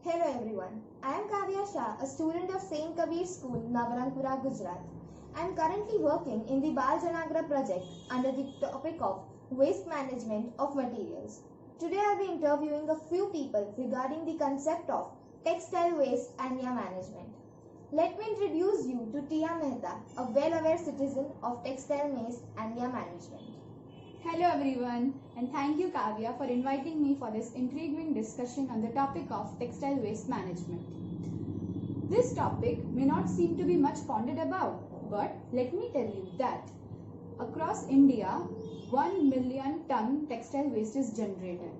Hello everyone, I am Kavya Shah, a student of St. Kabir School, Nabarangpura, Gujarat. I am currently working in the Bal Janagra project under the topic of waste management of materials. Today I will be interviewing a few people regarding the concept of textile waste and their management. Let me introduce you to Tia Mehta, a well-aware citizen of textile waste and their management. Hello everyone, and thank you Kavya for inviting me for this intriguing discussion on the topic of textile waste management. This topic may not seem to be much pondered about, but let me tell you that across India, 1 million ton textile waste is generated.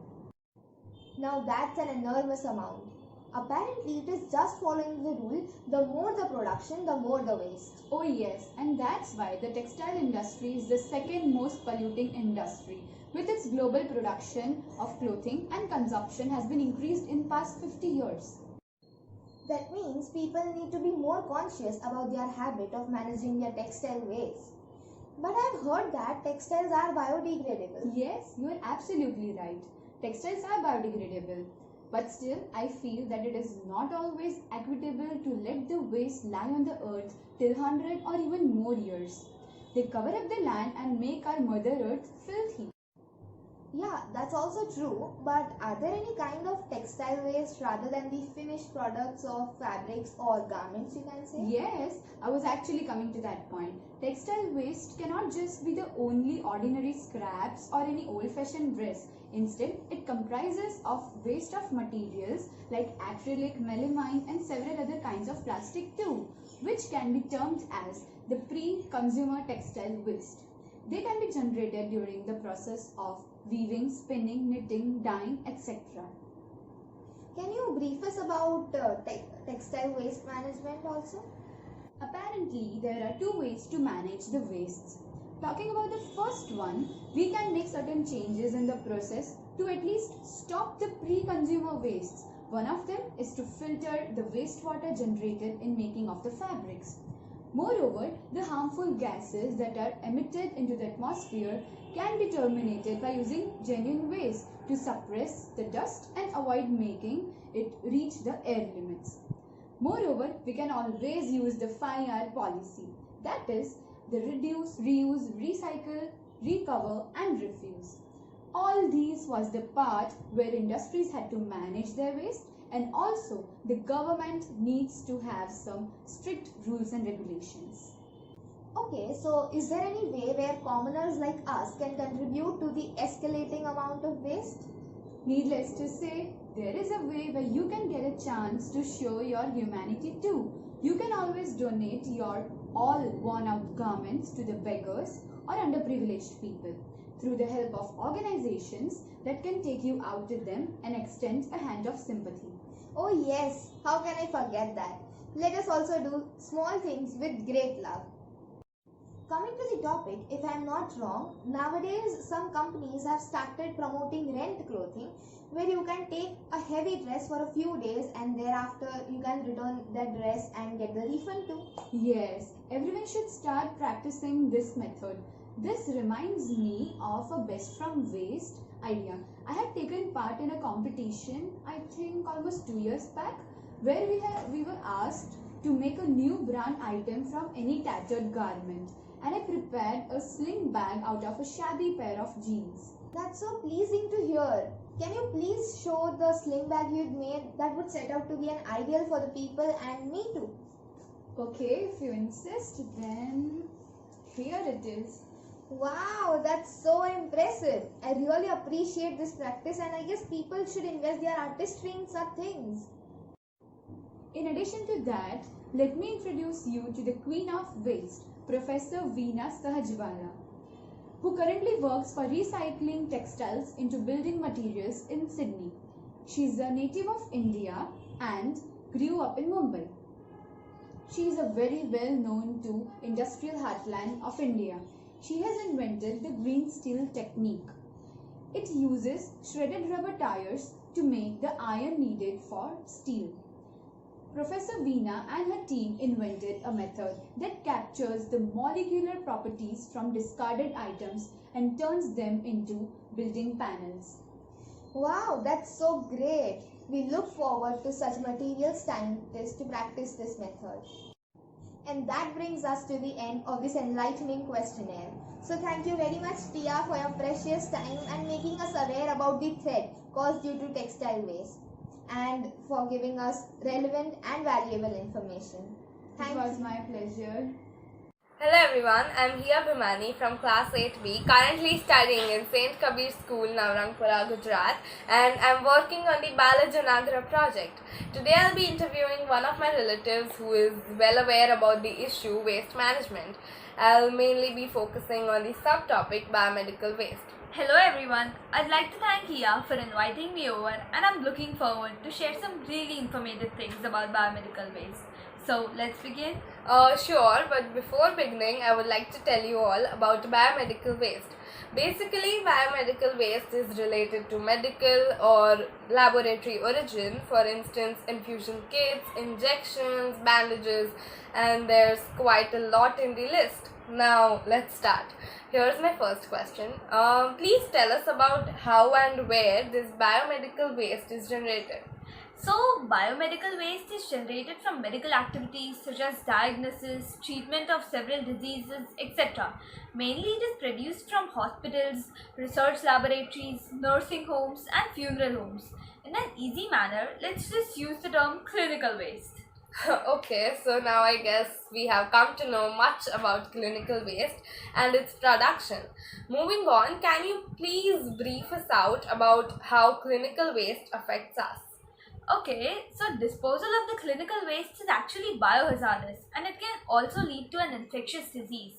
Now that's an enormous amount. Apparently, it is just following the rule, the more the production, the more the waste. Oh yes, and that's why the textile industry is the second most polluting industry. With its global production of clothing and consumption has been increased in past 50 years. That means people need to be more conscious about their habit of managing their textile waste. But I've heard that textiles are biodegradable. Yes, you are absolutely right. Textiles are biodegradable. But still, I feel that it is not always equitable to let the waste lie on the earth till 100 or even more years. They cover up the land and make our Mother Earth filthy. Yeah, that's also true. But are there any kind of textile waste rather than the finished products of fabrics or garments, you can say? Yes, I was actually coming to that point. Textile waste cannot just be the only ordinary scraps or any old-fashioned dress. Instead, it comprises of waste of materials like acrylic, melamine and several other kinds of plastic too, which can be termed as the pre-consumer textile waste. They can be generated during the process of weaving, spinning, knitting, dyeing, etc. Can you brief us about textile waste management also? Apparently, there are two ways to manage the wastes. Talking about the first one, we can make certain changes in the process to at least stop the pre-consumer wastes. One of them is to filter the wastewater generated in making of the fabrics. Moreover, the harmful gases that are emitted into the atmosphere can be terminated by using genuine ways to suppress the dust and avoid making it reach the air limits. Moreover, we can always use the 5R policy, that is, the reduce, reuse, recycle, recover and refuse. All these was the part where industries had to manage their waste, and also the government needs to have some strict rules and regulations. Okay, so is there any way where commoners like us can contribute to the escalating amount of waste? Needless to say, there is a way where you can get a chance to show your humanity too. You can always donate your all worn out garments to the beggars or underprivileged people through the help of organizations that can take you out to them and extend a hand of sympathy. Oh yes, how can I forget that? Let us also do small things with great love. Coming to the topic, if I am not wrong, nowadays some companies have started promoting rent clothing where you can take a heavy dress for a few days and thereafter you can return that dress and get the refund too. Yes, everyone should start practicing this method. This reminds me of a best from waste idea. I had taken part in a competition, I think almost 2 years back, where we were asked to make a new brand item from any tattered garment, and I prepared a sling bag out of a shabby pair of jeans. That's so pleasing to hear. Can you please show the sling bag you'd made? That would set out to be an ideal for the people and me too. Okay, if you insist, then here it is. Wow, that's so impressive. I really appreciate this practice and I guess people should invest their artistry in such things. In addition to that, let me introduce you to the Queen of Waste, Professor Veena Sahajwala, who currently works for recycling textiles into building materials in Sydney. She is a native of India and grew up in Mumbai. She is a very well known to industrial heartland of India. She has invented the green steel technique. It uses shredded rubber tires to make the iron needed for steel. Professor Veena and her team invented a method that captures the molecular properties from discarded items and turns them into building panels. Wow, that's so great. We look forward to such material scientists to practice this method. And that brings us to the end of this enlightening questionnaire. So thank you very much, Tia, for your precious time and making us aware about the threat caused due to textile waste and for giving us relevant and valuable information. It was my pleasure. Hello everyone, I'm Hiya Bhimani from class 8B, currently studying in St. Kabir School, Navrangpura, Gujarat, and I'm working on the Bala Janagra project. Today I'll be interviewing one of my relatives who is well aware about the issue waste management. I'll mainly be focusing on the subtopic biomedical waste. Hello everyone, I'd like to thank Hiya for inviting me over and I'm looking forward to share some really informative things about biomedical waste. So let's begin. Sure, but before beginning, I would like to tell you all about biomedical waste. Basically, biomedical waste is related to medical or laboratory origin, for instance, infusion kits, injections, bandages, and there's quite a lot in the list. Now, let's start. Here's my first question. Please tell us about how and where this biomedical waste is generated. So, biomedical waste is generated from medical activities such as diagnosis, treatment of several diseases, etc. Mainly it is produced from hospitals, research laboratories, nursing homes and funeral homes. In an easy manner, let's just use the term clinical waste. Okay, so now I guess we have come to know much about clinical waste and its production. Moving on, can you please brief us out about how clinical waste affects us? Okay, so disposal of the clinical waste is actually biohazardous and it can also lead to an infectious disease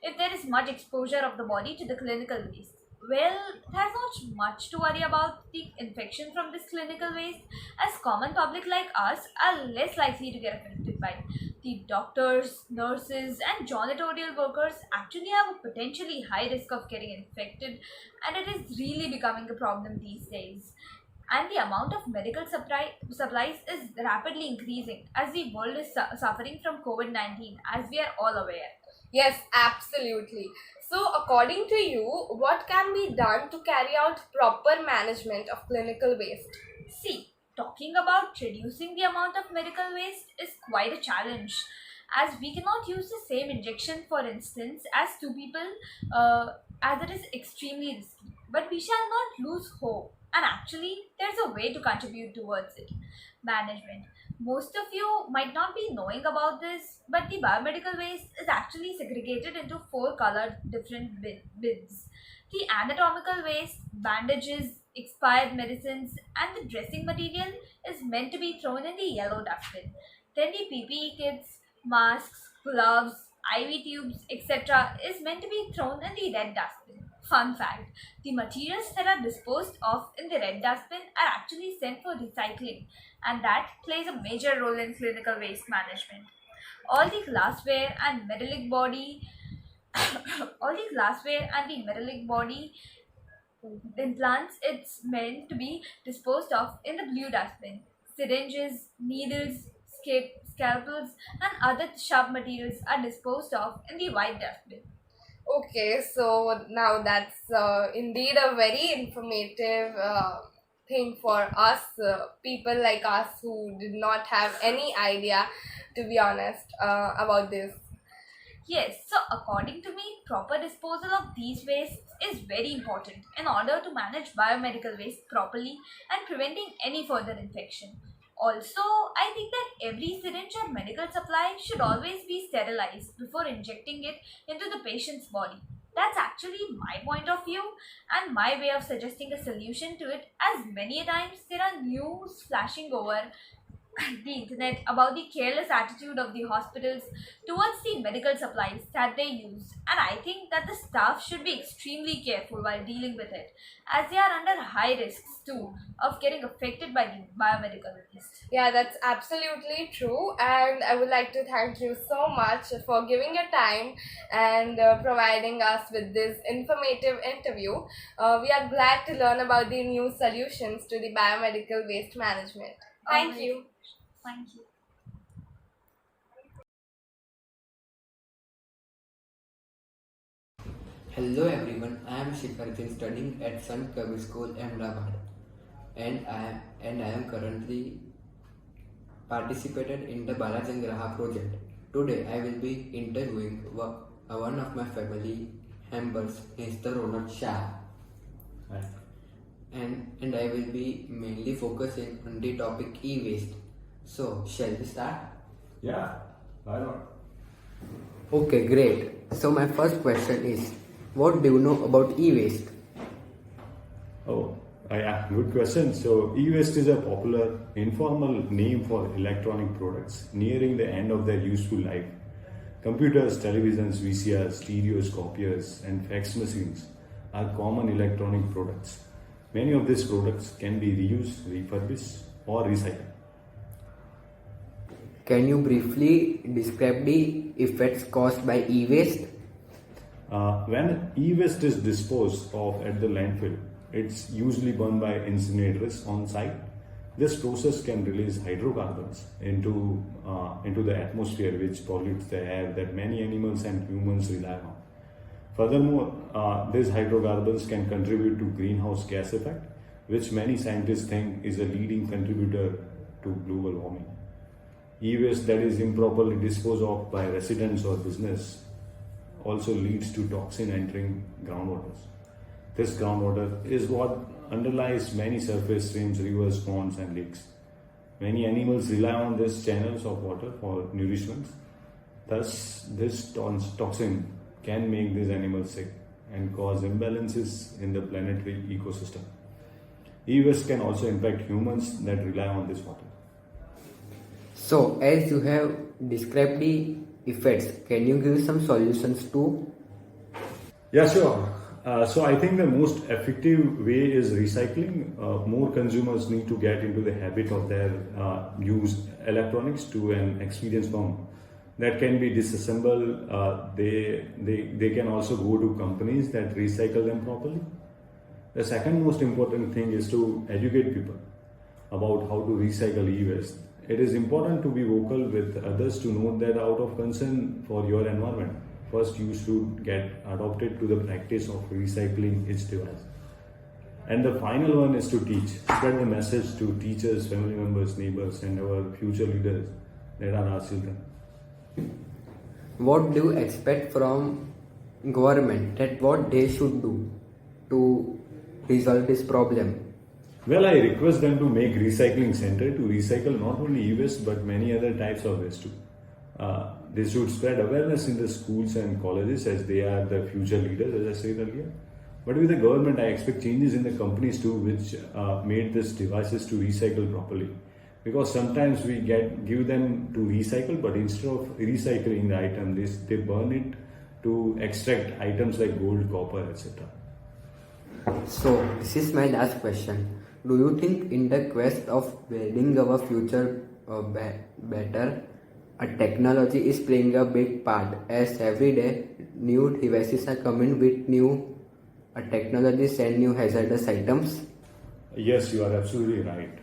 if there is much exposure of the body to the clinical waste. Well, there's not much to worry about the infection from this clinical waste, as common public like us are less likely to get affected by it. The doctors, nurses and janitorial workers actually have a potentially high risk of getting infected and it is really becoming a problem these days. And the amount of medical supplies is rapidly increasing as the world is suffering from COVID-19, as we are all aware. Yes, absolutely. So, according to you, what can be done to carry out proper management of clinical waste? See, talking about reducing the amount of medical waste is quite a challenge, as we cannot use the same injection, for instance, as two people, as it is extremely risky. But we shall not lose hope. And actually, there's a way to contribute towards it. Management. Most of you might not be knowing about this, but the biomedical waste is actually segregated into four colored different bins. The anatomical waste, bandages, expired medicines, and the dressing material is meant to be thrown in the yellow dustbin. Then the PPE kits, masks, gloves, IV tubes, etc. is meant to be thrown in the red dustbin. Fun fact, the materials that are disposed of in the red dustbin are actually sent for recycling and that plays a major role in clinical waste management. All the glassware and metallic body implants it's meant to be disposed of in the blue dustbin. Syringes, needles, scalpels and other sharp materials are disposed of in the white dustbin. Okay, so now that's indeed a very informative thing for us, people like us who did not have any idea, to be honest, about this. Yes, so according to me, proper disposal of these wastes is very important in order to manage biomedical waste properly and preventing any further infection. Also, I think that every syringe or medical supply should always be sterilized before injecting it into the patient's body. That's actually my point of view and my way of suggesting a solution to it, as many a times there are news flashing over the internet about the careless attitude of the hospitals towards the medical supplies that they use, and I think that the staff should be extremely careful while dealing with it, as they are under high risks too of getting affected by the biomedical waste. Yeah, that's absolutely true, and I would like to thank you so much for giving your time and providing us with this informative interview. We are glad to learn about the new solutions to the biomedical waste management. Thank Alright. you. Thank you. Hello everyone, I am Shikhar Jain studying at Sant Kabir School, Ahmedabad, and I am and I am currently participated in the Balajan Graha project. Today I will be interviewing one of my family members, Mr. Ronald Shah, Hi. and I will be mainly focusing on the topic e-waste. So, shall we start? Yeah, why not? Okay, great. So my first question is, what do you know about e-waste? Oh, yeah, good question. So, e-waste is a popular informal name for electronic products nearing the end of their useful life. Computers, televisions, VCRs, stereos, copiers, and fax machines are common electronic products. Many of these products can be reused, refurbished, or recycled. Can you briefly describe the effects caused by e-waste? When e-waste is disposed of at the landfill, it's usually burned by incinerators on site. This process can release hydrocarbons into the atmosphere, which pollutes the air that many animals and humans rely on. Furthermore, these hydrocarbons can contribute to greenhouse gas effect, which many scientists think is a leading contributor to global warming. E-waste that is improperly disposed of by residents or business also leads to toxin entering groundwaters. This groundwater is what underlies many surface streams, rivers, ponds, and lakes. Many animals rely on these channels of water for nourishment. Thus, this toxin can make these animals sick and cause imbalances in the planetary ecosystem. E-waste can also impact humans that rely on this water. So, as you have described the effects, can you give some solutions too? Yeah, sure. So I think the most effective way is recycling. More consumers need to get into the habit of their use electronics to an experience form that can be disassembled. They can also go to companies that recycle them properly. The second most important thing is to educate people about how to recycle e-waste. It is important to be vocal with others to note that out of concern for your environment, first you should get adopted to the practice of recycling each device. And the final one is to teach. Spread the message to teachers, family members, neighbors, and our future leaders that are our children. What do you expect from government that what they should do to resolve this problem? Well, I request them to make recycling center to recycle not only e-waste but many other types of waste too. They should spread awareness in the schools and colleges as they are the future leaders, as I said earlier. But with the government, I expect changes in the companies too, which made these devices to recycle properly. Because sometimes we give them to recycle, but instead of recycling the item, they burn it to extract items like gold, copper, etc. So, this is my last question. Do you think in the quest of building our future better, a technology is playing a big part, as every day new devices are coming with new technologies and new hazardous items? Yes, you are absolutely right.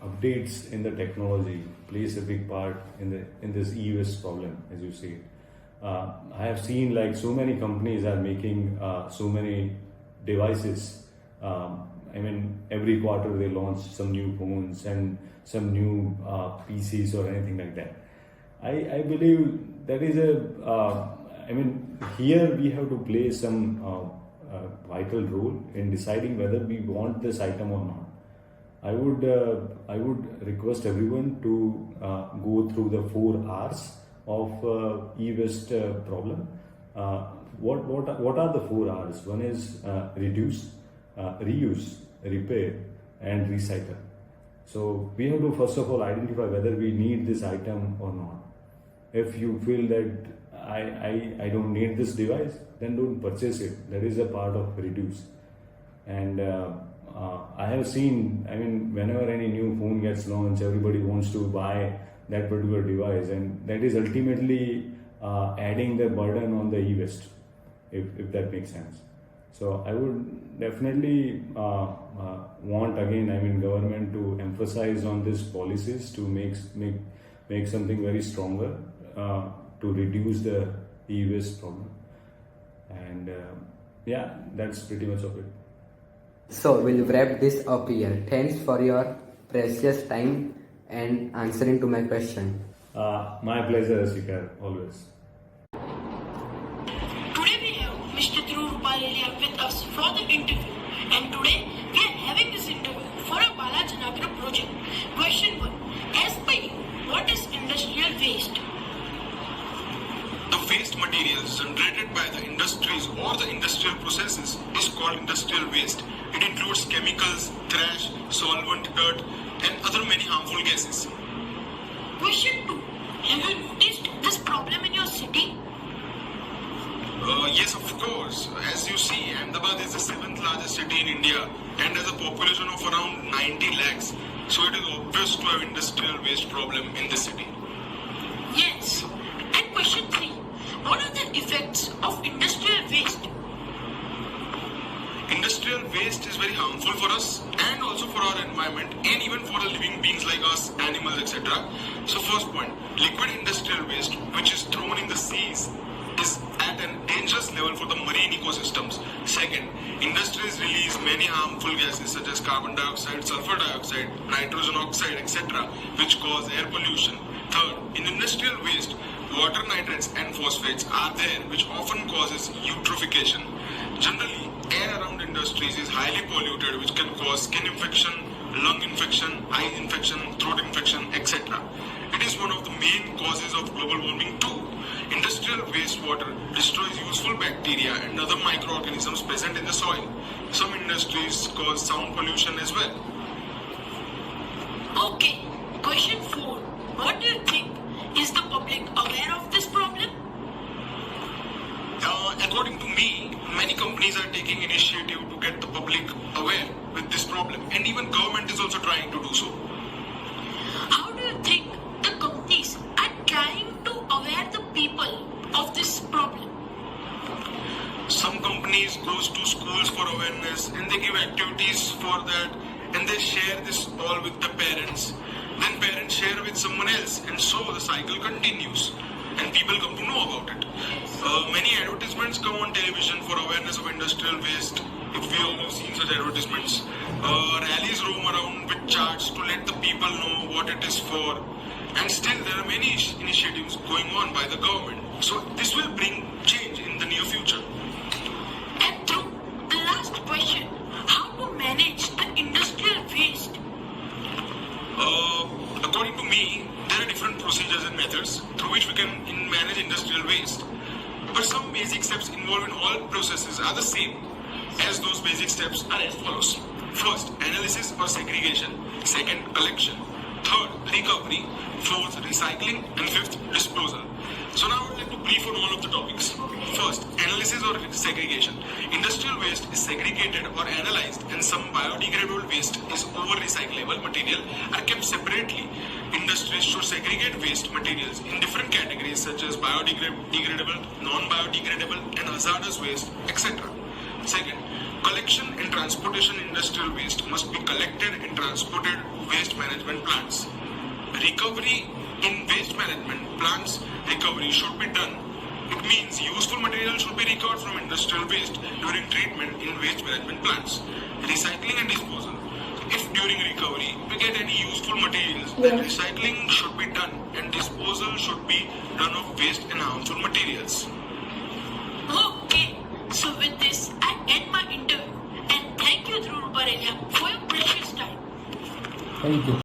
Updates in the technology plays a big part in this e-waste problem, as you say. I have seen like so many companies are making so many devices. Every quarter they launch some new phones and some new PCs or anything like that. I believe that is here we have to play some vital role in deciding whether we want this item or not. I would request everyone to go through the 4 R's of e-waste problem. What are the 4 R's? One is reduce, reuse, repair, and recycle. So we have to first of all identify whether we need this item or not. If you feel that I don't need this device, then don't purchase it. That is a part of reduce. And I have seen, whenever any new phone gets launched, everybody wants to buy that particular device, and that is ultimately adding the burden on the e-waste, if that makes sense. So I would definitely want again, government to emphasize on these policies to make something very stronger to reduce the e-waste problem. And that's pretty much of it. So we'll wrap this up here. Thanks for your precious time and answering to my question. My pleasure, Sikar, always. Today we have Mr. Dhruv Ruparelia with us for the interview, and today we are having this interview for a Balajanagra project. Question 1. As per you, what is industrial waste? The waste materials generated by the industries or the industrial processes is called industrial waste. It includes chemicals, trash, solvent, dirt, and other many harmful gases. Question 2. Have you noticed this problem in your city? Yes, of course. As you see, Ahmedabad is the 7th largest city in India and has a population of around 90 lakhs. So it is obvious to have industrial waste problem in the city. Yes. And question 3. What are the effects of industrial waste? Industrial waste is very harmful for us and also for our environment and even for the living beings like us, animals, etc. So first point, liquid industrial waste which is thrown in the seas is at an dangerous level for the marine ecosystems. Second, industries release many harmful gases such as carbon dioxide, sulfur dioxide, nitrogen oxide, etc. which cause air pollution. Third, in industrial waste, water nitrates and phosphates are there which often causes eutrophication. Generally, air around industries is highly polluted which can cause skin infection, lung infection, eye infection, throat infection, etc. It is one of the main causes of global warming too. Industrial wastewater destroys useful bacteria and other microorganisms present in the soil. Some industries cause sound pollution as well. Okay. Question 4. What do you think? Is the public aware of this problem? According to me, many companies are taking initiative to get the public aware with this problem, and even government is also trying to do so. How do you think the companies are trying to aware the people of this problem? Some companies goes to schools for awareness and they give activities for that and they share this all with the parents. Then parents share with someone else and so the cycle continues and people come to know about it. Many advertisements come on television for awareness of industrial waste. If we all have seen such advertisements. Rallies roam around with charts to let the people know what it is for. And still there are many initiatives going on by the government. So this will bring change in the near future. And through the last question, how to manage the industrial waste? According to me, there are different procedures and methods through which we can manage industrial waste. But some basic steps involved in all processes are the same, as those basic steps are as follows. First, analysis or segregation. Second, collection. Third, recovery. Fourth, recycling. And fifth, disposal. So now I would like to brief on all of the topics. First, analysis or segregation. Industrial waste is segregated or analyzed and some biodegradable waste is over-recyclable material are kept separately. Industries should segregate waste materials in different categories such as biodegradable, non-biodegradable and hazardous waste, etc. Second, collection and transportation industrial waste must be collected and transported to waste management plants. Recovery in waste management plants, recovery should be done. It means useful material should be recovered from industrial waste during treatment in waste management plants. Recycling and disposal. If during recovery we get any useful materials, then recycling should be done and disposal should be done of waste and harmful materials. Okay, so with this, I end my interview and thank you, Dhruv Ruparelia, for your precious time. Thank you.